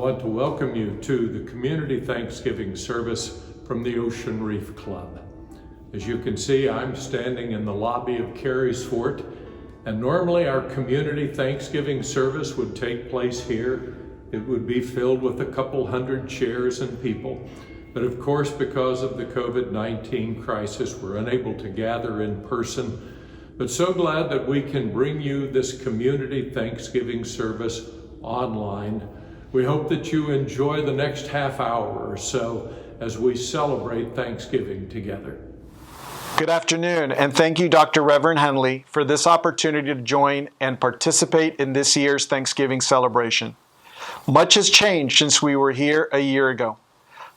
want to welcome you to the Community Thanksgiving service from the Ocean Reef Club. As you can see, I'm standing in the lobby of Carey's Fort, and normally our Community Thanksgiving service would take place here. It would be filled with a couple hundred chairs and people. But of course, because of the COVID-19 crisis, we're unable to gather in person. But so glad that we can bring you this Community Thanksgiving service online. We hope that you enjoy the next half hour or so as we celebrate Thanksgiving together. Good afternoon, and thank you, Dr. Reverend Henley, for this opportunity to join and participate in this year's Thanksgiving celebration. Much has changed since we were here a year ago,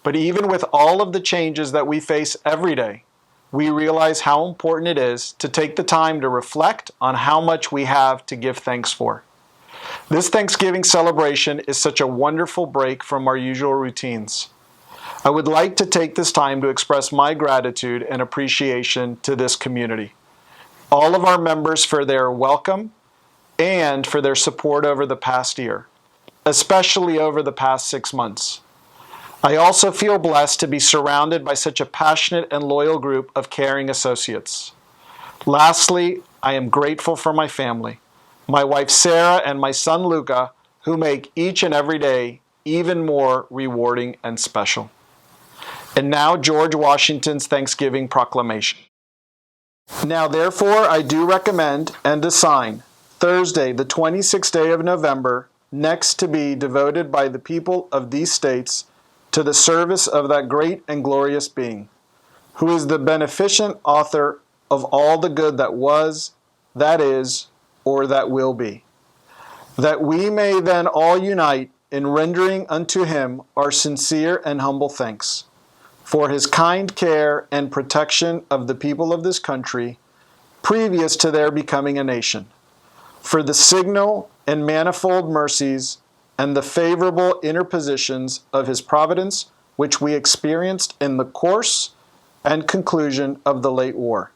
but even with all of the changes that we face every day, we realize how important it is to take the time to reflect on how much we have to give thanks for. This Thanksgiving celebration is such a wonderful break from our usual routines. I would like to take this time to express my gratitude and appreciation to this community, all of our members for their welcome and for their support over the past year, especially over the past 6 months. I also feel blessed to be surrounded by such a passionate and loyal group of caring associates. Lastly, I am grateful for my family, my wife Sarah and my son Luca, who make each and every day even more rewarding and special. And now George Washington's Thanksgiving Proclamation. Now therefore I do recommend and assign Thursday, the 26th day of November, next to be devoted by the people of these states to the service of that great and glorious being, who is the beneficent author of all the good that was, that is, or that will be. That we may then all unite in rendering unto him our sincere and humble thanks for his kind care and protection of the people of this country previous to their becoming a nation, for the signal and manifold mercies and the favorable interpositions of his providence, which we experienced in the course and conclusion of the late war,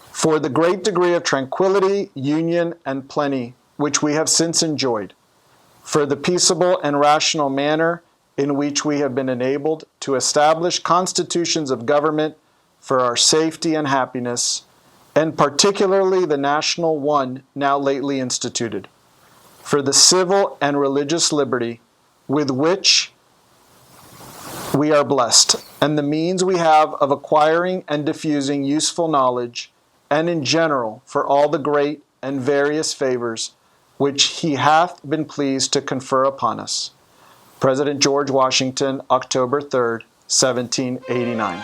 for the great degree of tranquility, union, and plenty which we have since enjoyed, for the peaceable and rational manner in which we have been enabled to establish constitutions of government for our safety and happiness, and particularly the national one now lately instituted, for the civil and religious liberty with which we are blessed, and the means we have of acquiring and diffusing useful knowledge, and in general for all the great and various favors which he hath been pleased to confer upon us. President George Washington, October 3rd, 1789.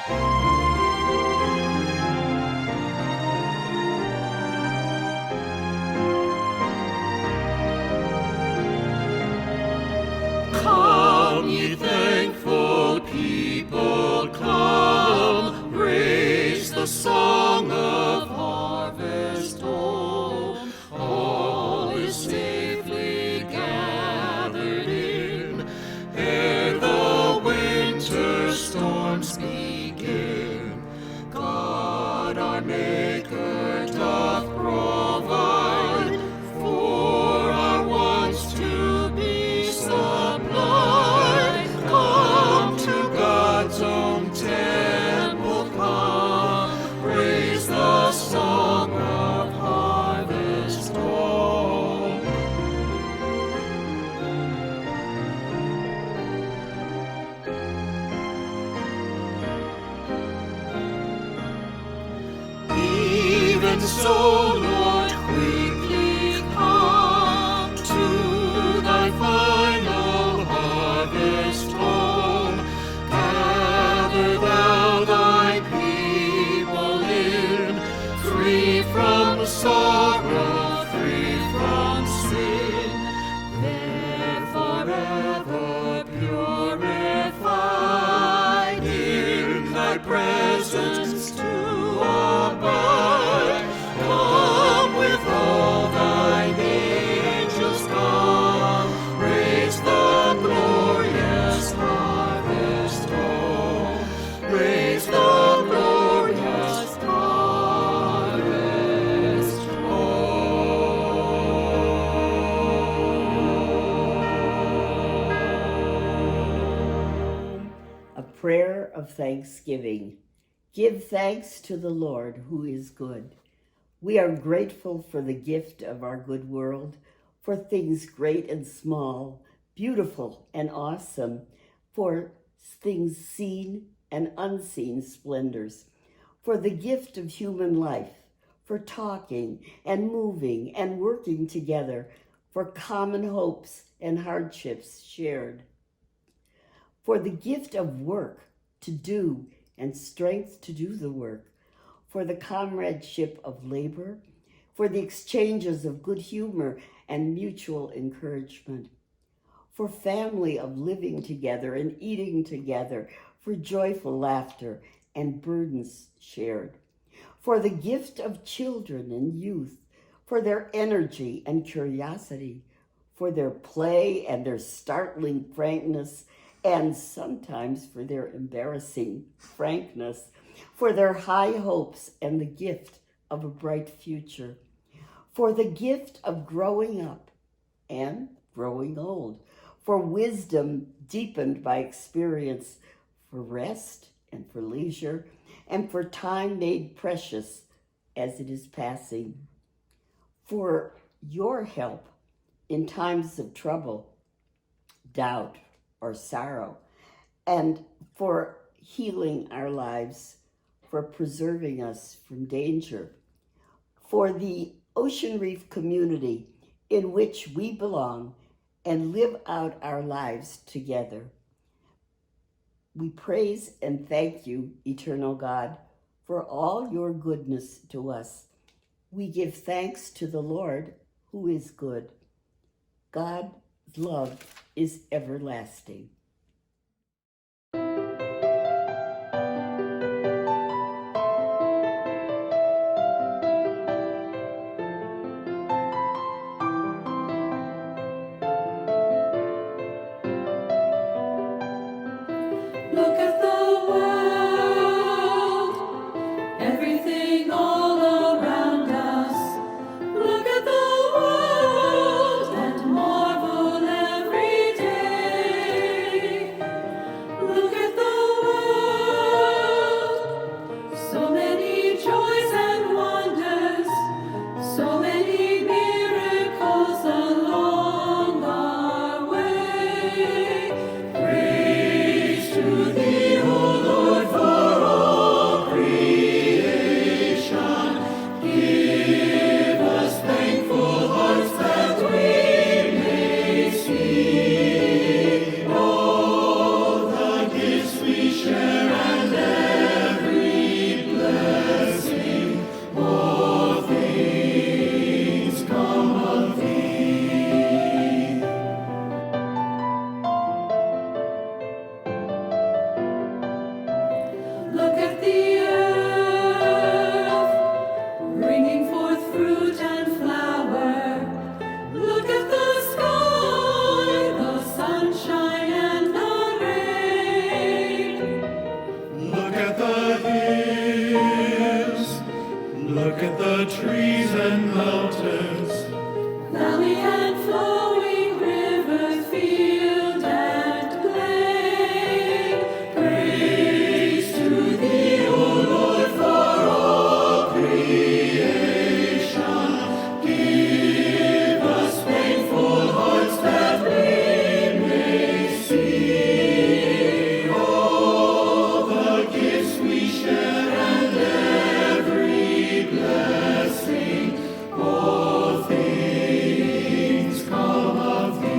Song of harvest home, all is safely gathered in, ere the winter storms begin. God our Maker doth provide for our wants to be supplied. Come to God's own temple, come, praise the song of harvest home. Even so, Lord, quickly come to thy final harvest home. Gather thou thy people in, free from sorrow, free from sin. There forever purified, in thy presence to abide. Come with all thine angels, come, praise the glorious harvest home. Praise the glorious harvest home. of thanksgiving. Give thanks to the Lord who is good. We are grateful for the gift of our good world, for things great and small, beautiful and awesome, for things seen and unseen splendors, for the gift of human life, for talking and moving and working together, for common hopes and hardships shared, for the gift of work to do and strength to do the work, for the comradeship of labor, for the exchanges of good humor and mutual encouragement, for family of living together and eating together, for joyful laughter and burdens shared, for the gift of children and youth, for their energy and curiosity, for their play and their startling frankness, and sometimes for their embarrassing frankness, for their high hopes and the gift of a bright future, for the gift of growing up and growing old, for wisdom deepened by experience, for rest and for leisure, and for time made precious as it is passing, for your help in times of trouble, doubt, or sorrow, and for healing our lives, for preserving us from danger, for the Ocean Reef community in which we belong and live out our lives together. We praise and thank you, eternal God, for all your goodness to us. We give thanks to the Lord who is good. God's love is everlasting. Look at the world, everything all around us. Look at the world and marvel every day. Look at the world, so many joys and wonders, so many miracles along our way. Praise to thee, O Lord, for all creation. Give us thankful hearts that we may see all the gifts we share and every blessing. All things come of thee. Look at the earth, bringing forth fruit and flower. Look at the sky, the sunshine and the rain. Look at the hills, look at the trees and mountains, valley and flowing river, field and plain. Praise to thee, O Lord, for all creation. Give us thankful hearts that we may see all the gifts we share and every blessing. All things come of thee.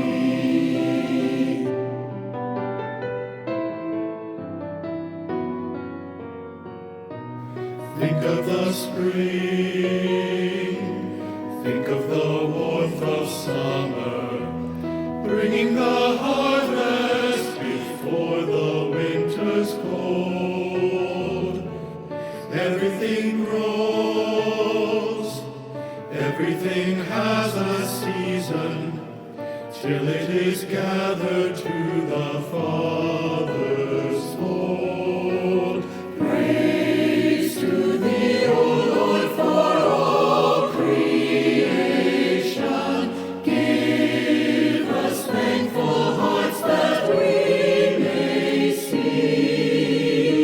Think of the spring, think of the warmth of summer, bringing the harvest before the winter's cold. Everything grows, everything has a season, till it is gathered to the Father's fold. Praise to thee, O Lord, for all creation. Give us thankful hearts that we may see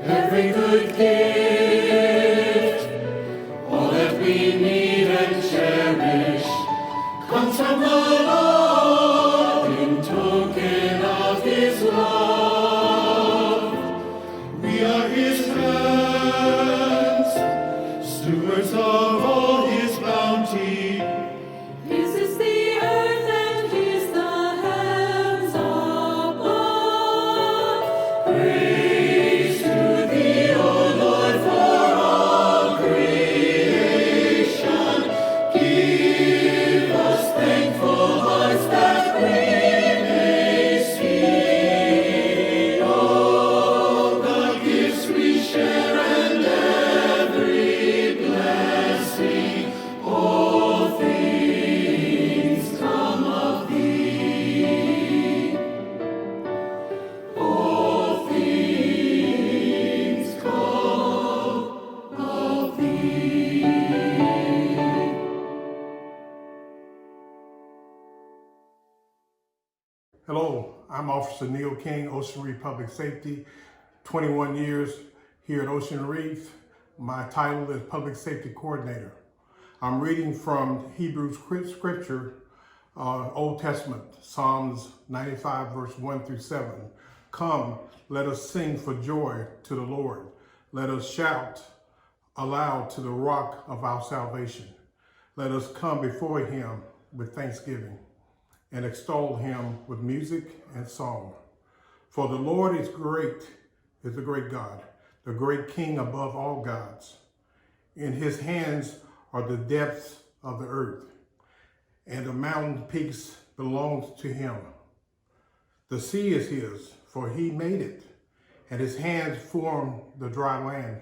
every good gift, all that we need and cherish, comes from the Lord in token of His love. We are His hands, stewards of all His bounty. His is the earth and His the heavens above. Praise to Thee, O Lord, for all creation. Give us thankful hearts that we may see all the gifts we share and every blessing. All things come of Thee. All things come of Thee. Hello, I'm Officer Neil King, Ocean Reef Public Safety, 21 years here at Ocean Reef. My title is Public Safety Coordinator. I'm reading from Hebrews Scripture, Old Testament, Psalms 95, verse 1 through 7. Come, let us sing for joy to the Lord. Let us shout aloud to the rock of our salvation. Let us come before Him with thanksgiving and extol Him with music and song. For the Lord is the great God, the great King above all gods. In His hands are the depths of the earth, and the mountain peaks belong to Him. The sea is His, for He made it, and His hands formed the dry land.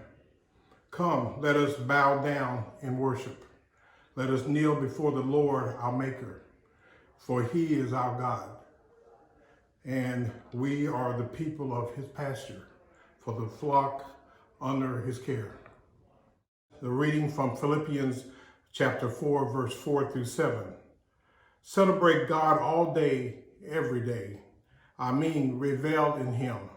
Come, let us bow down in worship. Let us kneel before the Lord our Maker, for He is our God, and we are the people of His pasture, for the flock under His care. The reading from Philippians chapter 4, verse 4 through 7. Celebrate God all day, every day. Revel in Him.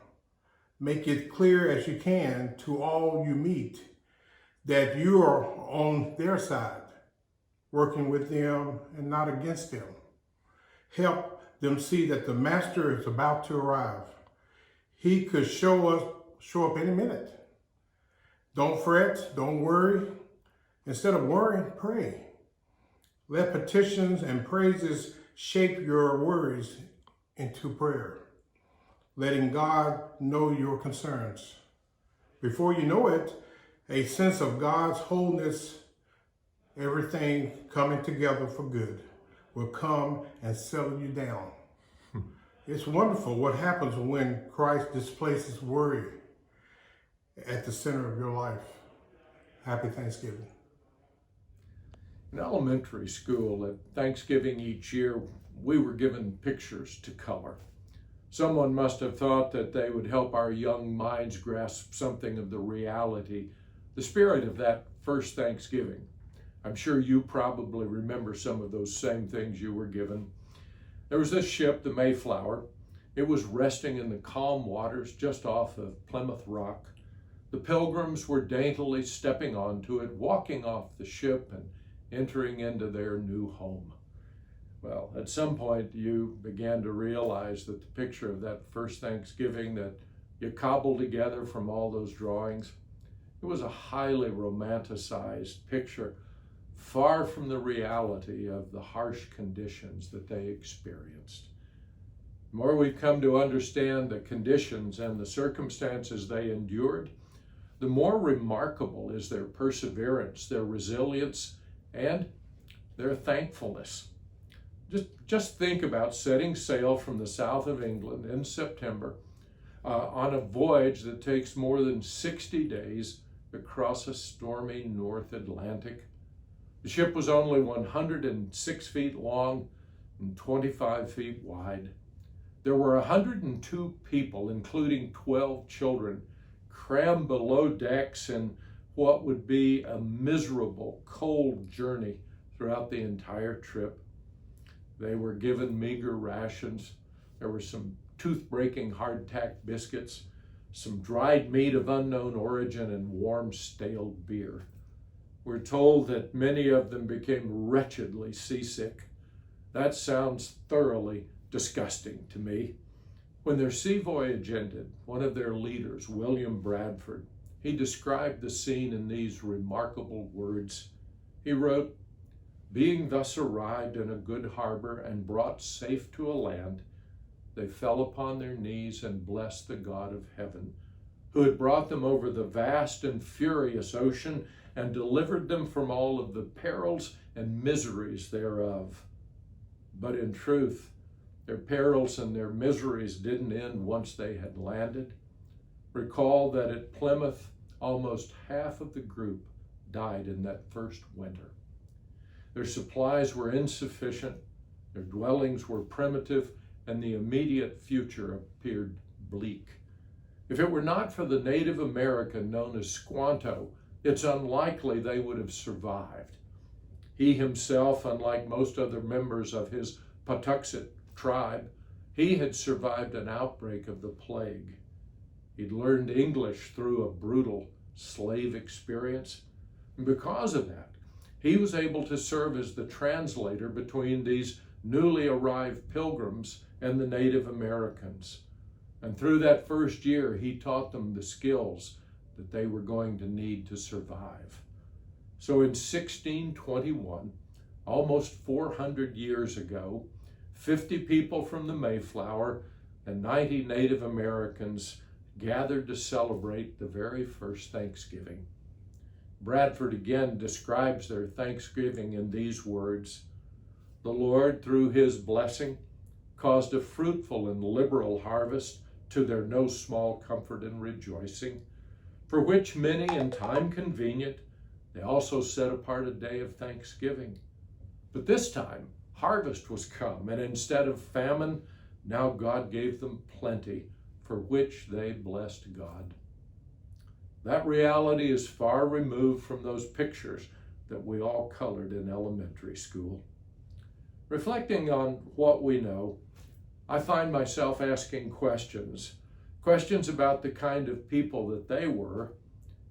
Make it clear as you can to all you meet that you are on their side, working with them and not against them. Help them see that the Master is about to arrive. He could show up any minute. Don't fret, don't worry. Instead of worrying, pray. Let petitions and praises shape your worries into prayer, letting God know your concerns. Before you know it, a sense of God's wholeness, everything coming together for good, will come and settle you down. It's wonderful what happens when Christ displaces worry at the center of your life. Happy Thanksgiving. In elementary school, at Thanksgiving each year, we were given pictures to color. Someone must have thought that they would help our young minds grasp something of the reality, the spirit of that first Thanksgiving. I'm sure you probably remember some of those same things you were given. There was this ship, the Mayflower. It was resting in the calm waters just off of Plymouth Rock. The Pilgrims were daintily stepping onto it, walking off the ship and entering into their new home. Well, at some point you began to realize that the picture of that first Thanksgiving that you cobbled together from all those drawings, it was a highly romanticized picture, far from the reality of the harsh conditions that they experienced. The more we've come to understand the conditions and the circumstances they endured, the more remarkable is their perseverance, their resilience, and their thankfulness. Just think about setting sail from the south of England in September on a voyage that takes more than 60 days across a stormy North Atlantic. The ship was only 106 feet long and 25 feet wide. There were 102 people, including 12 children, crammed below decks in what would be a miserable, cold journey throughout the entire trip. They were given meager rations. There were some tooth-breaking hardtack biscuits, some dried meat of unknown origin, and warm, stale beer. We're told that many of them became wretchedly seasick. That sounds thoroughly disgusting to me. When their sea voyage ended, one of their leaders, William Bradford, he described the scene in these remarkable words. He wrote, "Being thus arrived in a good harbor and brought safe to a land, they fell upon their knees and blessed the God of heaven, who had brought them over the vast and furious ocean and delivered them from all of the perils and miseries thereof." But in truth, their perils and their miseries didn't end once they had landed. Recall that at Plymouth, almost half of the group died in that first winter. Their supplies were insufficient, their dwellings were primitive, and the immediate future appeared bleak. If it were not for the Native American known as Squanto, it's unlikely they would have survived. He himself, unlike most other members of his Patuxet tribe, he had survived an outbreak of the plague. He'd learned English through a brutal slave experience. And because of that, he was able to serve as the translator between these newly arrived pilgrims and the Native Americans. And through that first year, he taught them the skills that they were going to need to survive. So in 1621, almost 400 years ago, 50 people from the Mayflower and 90 Native Americans gathered to celebrate the very first Thanksgiving. Bradford again describes their Thanksgiving in these words: "The Lord, through his blessing, caused a fruitful and liberal harvest, to their no small comfort and rejoicing, for which many in time convenient, they also set apart a day of thanksgiving. But this time harvest was come, and instead of famine, now God gave them plenty, for which they blessed God." That reality is far removed from those pictures that we all colored in elementary school. Reflecting on what we know, I find myself asking questions about the kind of people that they were,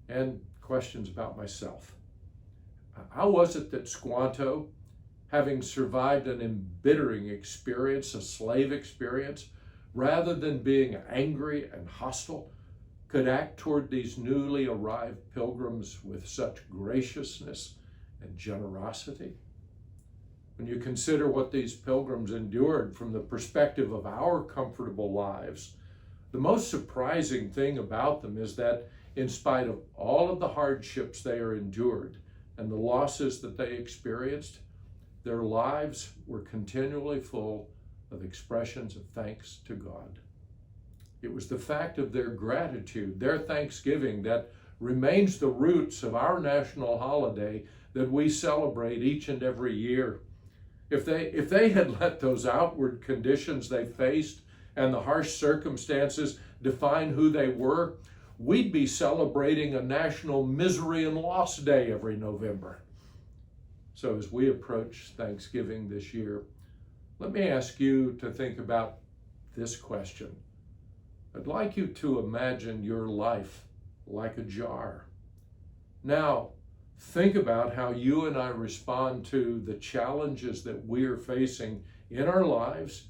and questions about myself. How was it that Squanto, having survived an embittering experience, a slave experience, rather than being angry and hostile, could act toward these newly arrived pilgrims with such graciousness and generosity? When you consider what these pilgrims endured from the perspective of our comfortable lives, the most surprising thing about them is that in spite of all of the hardships they endured and the losses that they experienced, their lives were continually full of expressions of thanks to God. It was the fact of their gratitude, their thanksgiving, that remains the roots of our national holiday that we celebrate each and every year. If they had let those outward conditions they faced and the harsh circumstances define who they were, we'd be celebrating a national misery and loss day every November. So as we approach Thanksgiving this year, let me ask you to think about this question. I'd like you to imagine your life like a jar. Now, think about how you and I respond to the challenges that we are facing in our lives,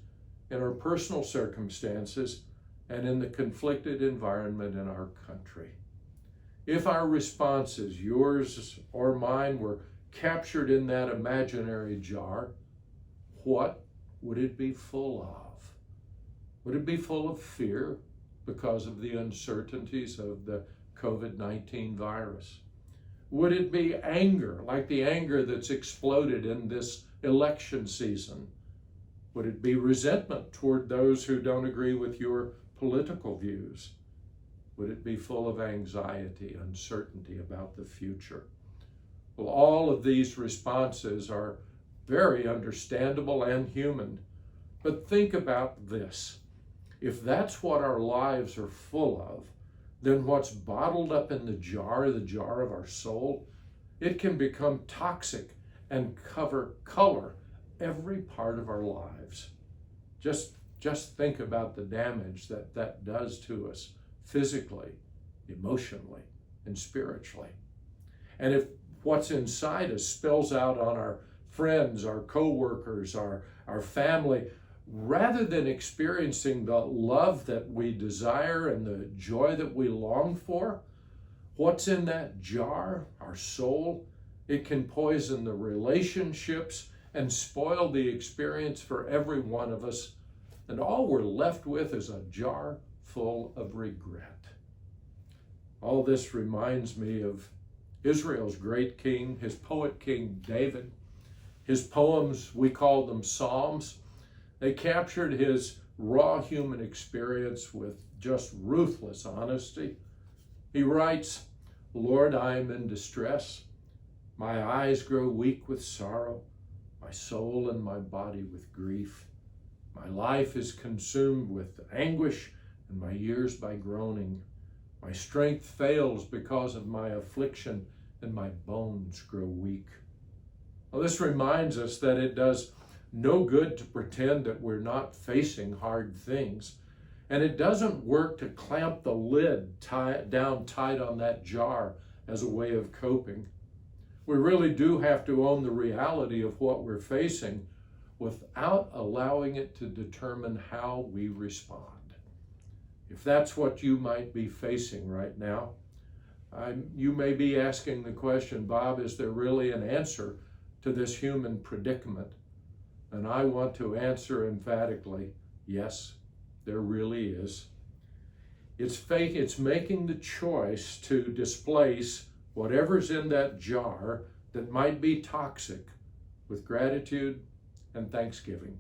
in our personal circumstances, and in the conflicted environment in our country. If our responses, yours or mine, were captured in that imaginary jar, what would it be full of? Would it be full of fear because of the uncertainties of the COVID-19 virus? Would it be anger, like the anger that's exploded in this election season? Would it be resentment toward those who don't agree with your political views? Would it be full of anxiety, uncertainty about the future? Well, all of these responses are very understandable and human. But think about this. If that's what our lives are full of, then what's bottled up in the jar of our soul, it can become toxic and color every part of our lives. Just think about the damage that does to us physically, emotionally, and spiritually. And if what's inside us spills out on our friends, our co-workers, our family, rather than experiencing the love that we desire and the joy that we long for, what's in that jar, our soul, it can poison the relationships and spoil the experience for every one of us. And all we're left with is a jar full of regret. All this reminds me of Israel's great king, his poet King David. His poems, we call them Psalms. They captured his raw human experience with just ruthless honesty. He writes, "Lord, I am in distress. My eyes grow weak with sorrow, my soul and my body with grief. My life is consumed with anguish and my years by groaning. My strength fails because of my affliction and my bones grow weak." Well, this reminds us that it does no good to pretend that we're not facing hard things. And it doesn't work to clamp the lid down tight on that jar as a way of coping. We really do have to own the reality of what we're facing without allowing it to determine how we respond. If that's what you might be facing right now, you may be asking the question, Bob, is there really an answer to this human predicament? And I want to answer emphatically, yes, there really is. It's making the choice to displace whatever's in that jar that might be toxic with gratitude and thanksgiving.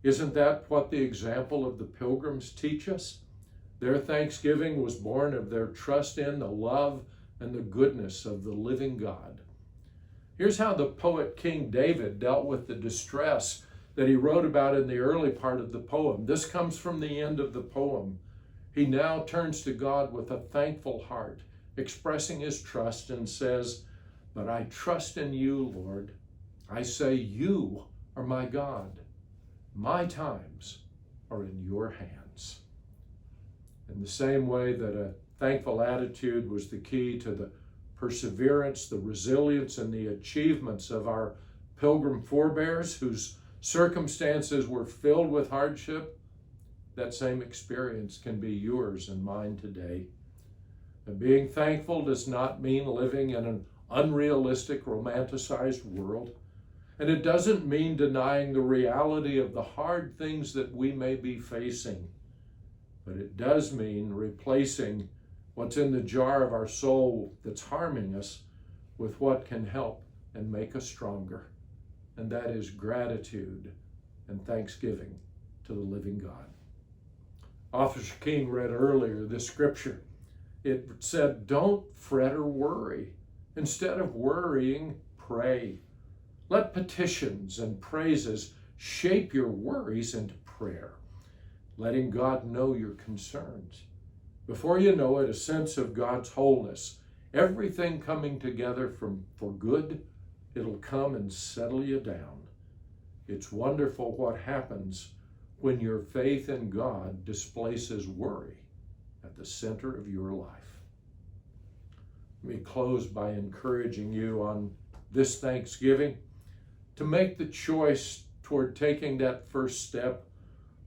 Isn't that what the example of the pilgrims teach us? Their thanksgiving was born of their trust in the love and the goodness of the living God. Here's how the poet King David dealt with the distress that he wrote about in the early part of the poem. This comes from the end of the poem. He now turns to God with a thankful heart, expressing his trust, and says, "But I trust in you, Lord. I say you are my God. My times are in your hands." In the same way that a thankful attitude was the key to the perseverance, the resilience, and the achievements of our pilgrim forebears whose circumstances were filled with hardship, that same experience can be yours and mine today. And being thankful does not mean living in an unrealistic, romanticized world. And it doesn't mean denying the reality of the hard things that we may be facing. But it does mean replacing what's in the jar of our soul that's harming us with what can help and make us stronger. And that is gratitude and thanksgiving to the living God. Officer King read earlier this scripture. It said, "Don't fret or worry. Instead of worrying, pray. Let petitions and praises shape your worries into prayer, letting God know your concerns. Before you know it, a sense of God's wholeness, everything coming together for good, it'll come and settle you down. It's wonderful what happens when your faith in God displaces worry at the center of your life." Let me close by encouraging you on this Thanksgiving to make the choice toward taking that first step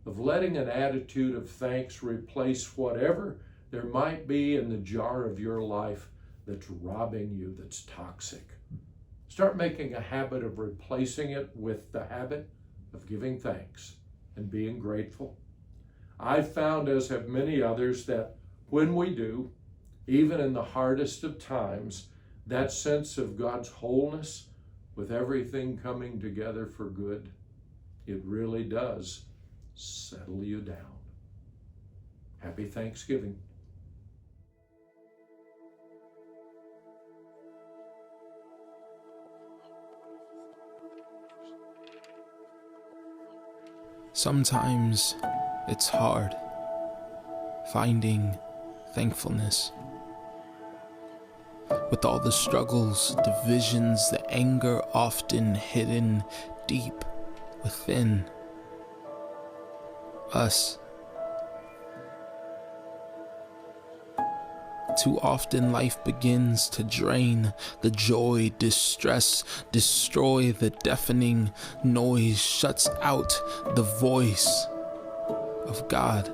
of letting an attitude of thanks replace whatever there might be in the jar of your life that's robbing you, that's toxic. Start making a habit of replacing it with the habit of giving thanks and being grateful. I've found, as have many others, that when we do, even in the hardest of times, that sense of God's wholeness with everything coming together for good, it really does settle you down. Happy Thanksgiving. Sometimes it's hard finding thankfulness. With all the struggles, divisions, the anger often hidden deep within us. Too often life begins to drain the joy, distress, destroy the deafening noise, shuts out the voice of God.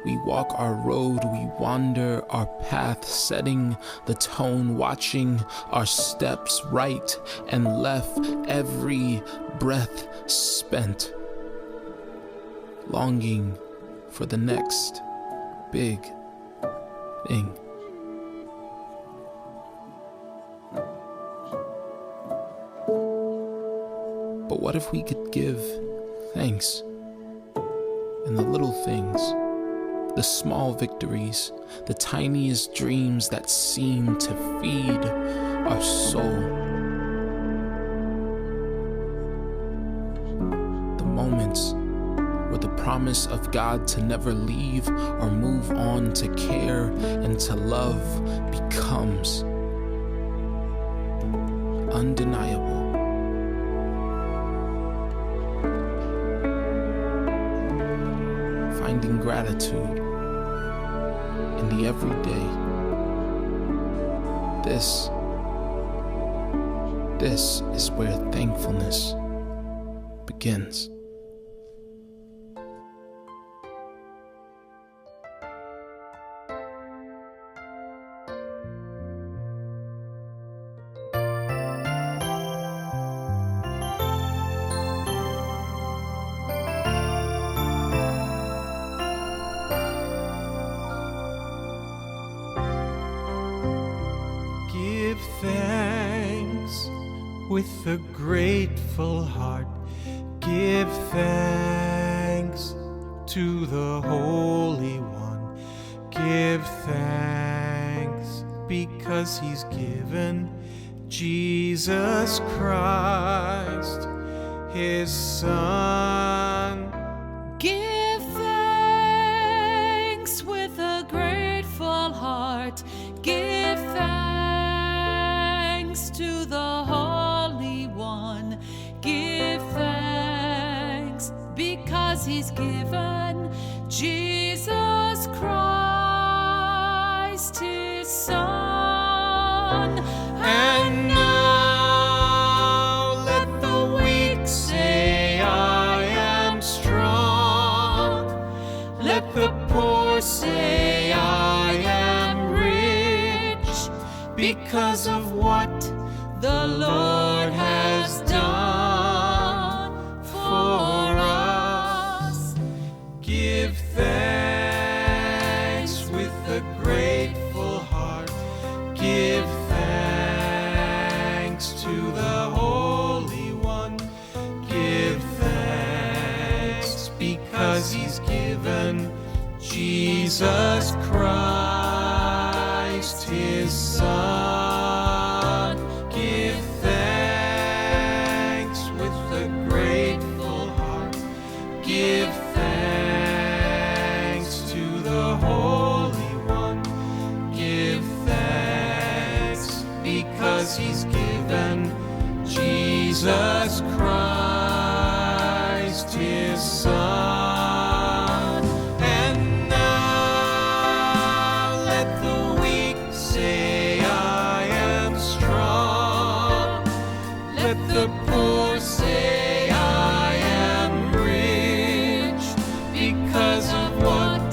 We walk our road, we wander our path, setting the tone, watching our steps right and left, every breath spent, longing for the next big thing. But what if we could give thanks in the little things? The small victories, the tiniest dreams that seem to feed our soul. The moments where the promise of God to never leave or move on, to care and to love becomes undeniable. Finding gratitude in the everyday. This is where thankfulness begins. Give thanks with a grateful heart. Give thanks to the Holy One. Give thanks because He's given Jesus Christ, His Son. Give thanks with a grateful heart. Give thanks to the Holy One. Give thanks because He's given Jesus Christ, His Son. And now let the weak say, I am strong. Let the poor say, I am rich, because of what the Lord has done for us. Give thanks with a grateful heart. Give thanks to the Holy One. Give thanks because He's given Jesus Christ, His Son. Give thanks with a grateful heart. Give thanks to the Holy One. Give thanks because He's given Jesus Christ, His Son. And now let the weak say, I am strong. Let the poor say, I am rich, because of what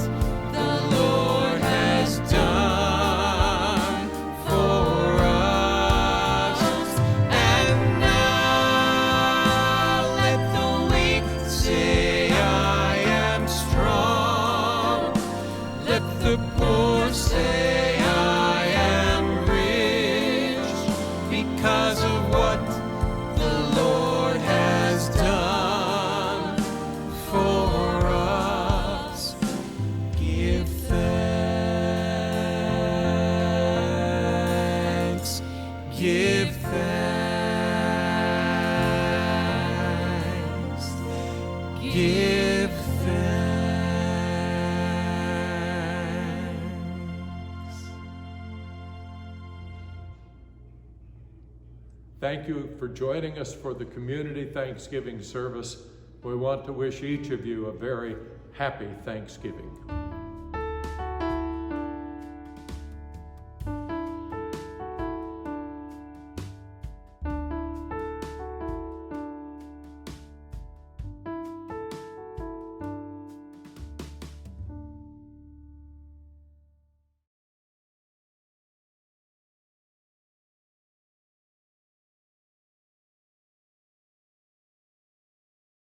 the Lord has done for us. And now let the weak say, I am strong. Let the poor say, I am rich, because of what the Lord has done for us. Give thanks. Give thanks. Give thanks. Thank you for joining us for the Community Thanksgiving service. We want to wish each of you a very happy Thanksgiving.